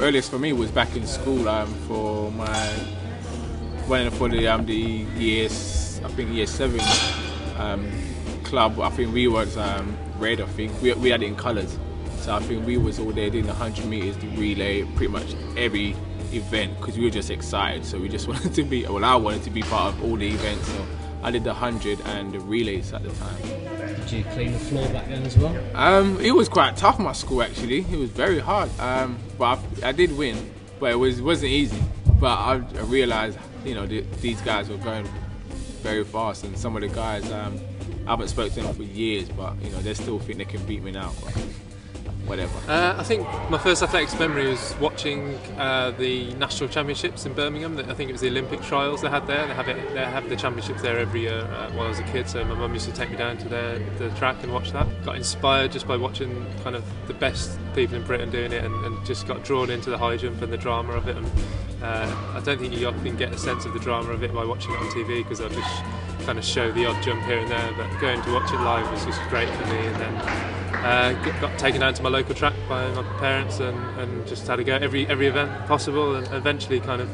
earliest for me was back in school for my running for the years, I think year 7 club. I think we was red. I think we had it in colours. So I think we was all there doing the 100 metres, the relay, pretty much every event, because we were just excited. So we just wanted to be, well, I wanted to be part of all the events. So I did the 100 and the relays at the time. Did you clean the floor back then as well? It was quite tough, my school actually. It was very hard. But I did win, but it wasn't easy. But I realised, you know, these guys were going very fast, and some of the guys, I haven't spoken to them for years, but you know, they still think they can beat me now. But whatever. I think my first athletics memory was watching the national championships in Birmingham. I think it was the Olympic trials they had there. They have the championships there every year while I was a kid. So my mum used to take me down to the track and watch that. Got inspired just by watching kind of the best people in Britain doing it, and just got drawn into the high jump and the drama of it. And I don't think you often get a sense of the drama of it by watching it on TV, because they'll just kind of show the odd jump here and there. But going to watch it live was just great for me. And then got taken down to my local track by my parents and just had to go every event possible, and eventually kind of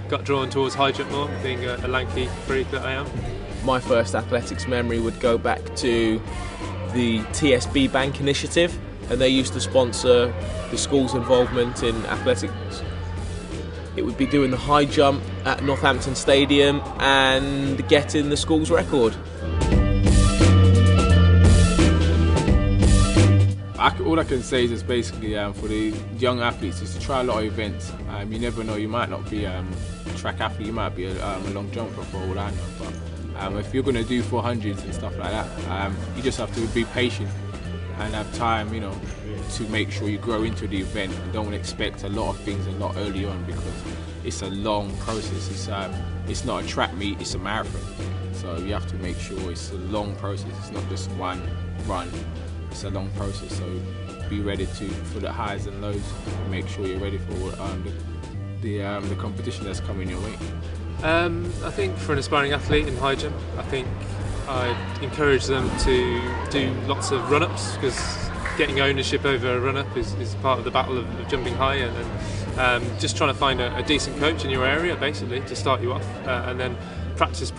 got drawn towards high jump more, being a lanky freak that I am. My first athletics memory would go back to the TSB Bank initiative, and they used to sponsor the school's involvement in athletics. It would be doing the high jump at Northampton Stadium and getting the school's record. All I can say is basically for the young athletes is to try a lot of events. You never know, you might not be a track athlete, you might be a long jumper for all I know. But if you're going to do 400s and stuff like that, you just have to be patient and have time, you know, to make sure you grow into the event, and don't expect a lot of things a lot early on, because it's a long process. It's not a track meet, it's a marathon. So you have to make sure it's a long process. It's not just one run. It's a long process, so be ready for the highs and lows, and make sure you're ready for the competition that's coming your way. I think for an aspiring athlete in high jump, I think I'd encourage them to do lots of run-ups, because getting ownership over a run-up is part of the battle of jumping high, and just trying to find a decent coach in your area, basically, to start you off, and then practice,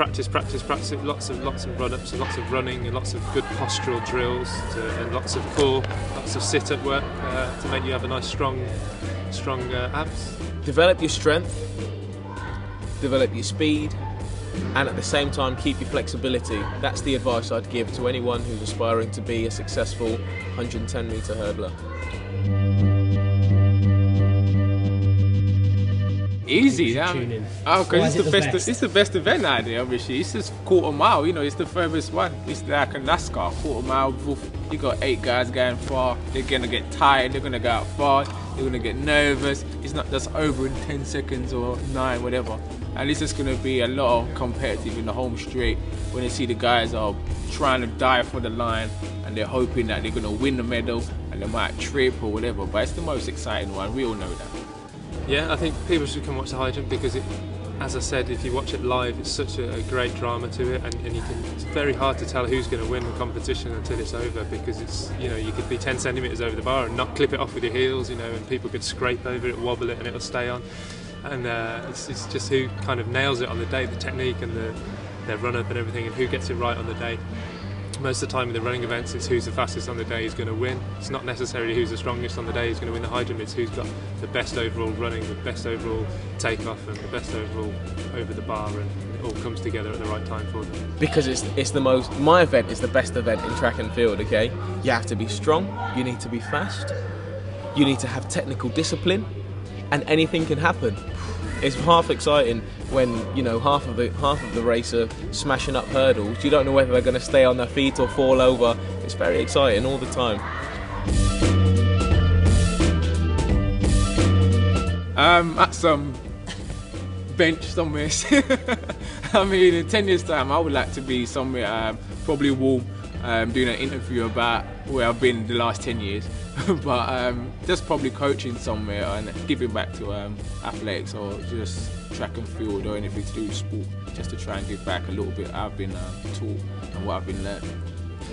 lots of run-ups and lots of running and lots of good postural drills and lots of core, lots of sit-up work to make you have a nice strong abs. Develop your strength, develop your speed, and at the same time keep your flexibility. That's the advice I'd give to anyone who's aspiring to be a successful 110 metre hurdler. Easy, because it's the best event out there. Obviously, it's just quarter mile. You know, it's the furthest one. It's like a NASCAR quarter mile. You got 8 guys going far. They're gonna get tired. They're gonna go out far. They're gonna get nervous. It's not just over in 10 seconds or 9, whatever. And it's just gonna be a lot of competitive in the home straight, when they see the guys are trying to dive for the line and they're hoping that they're gonna win the medal, and they might trip or whatever. But it's the most exciting one. We all know that. Yeah, I think people should come watch the high jump, because as I said, if you watch it live, it's such a great drama to it, and it's very hard to tell who's going to win the competition until it's over, because it's, you know, you could be 10 centimetres over the bar and not clip it off with your heels, you know, and people could scrape over it, wobble it, and it'll stay on. And it's just who kind of nails it on the day, the technique and their run up and everything, and who gets it right on the day. Most of the time in the running events, it's who's the fastest on the day is going to win. It's not necessarily who's the strongest on the day is going to win the high jump. It's who's got the best overall running, the best overall takeoff, and the best overall over the bar, and it all comes together at the right time for them. Because it's the most, my event is the best event in track and field, okay? You have to be strong, you need to be fast, you need to have technical discipline, and anything can happen. It's half exciting when, you know, half of the race are smashing up hurdles. You don't know whether they're going to stay on their feet or fall over. It's very exciting all the time. At some bench somewhere. I mean, in 10 years' time, I would like to be somewhere, probably warm, doing an interview about where I've been the last 10 years. But just probably coaching somewhere and giving back to athletics, or just track and field, or anything to do with sport, just to try and give back a little bit I've been taught and what I've been learning.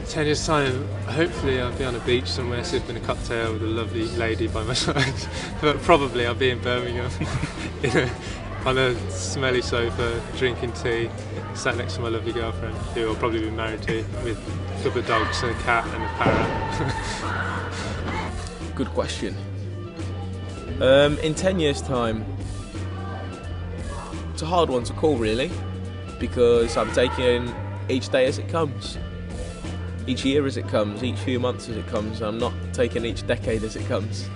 10 years time, hopefully I'll be on a beach somewhere sipping a cocktail with a lovely lady by my side. But probably I'll be in Birmingham on a smelly sofa, drinking tea, sat next to my lovely girlfriend, who I'll probably be married to, with a couple of dogs and a cat and a parrot. Good question. In 10 years' time, it's a hard one to call, really, because I'm taking each day as it comes, each year as it comes, each few months as it comes. I'm not taking each decade as it comes.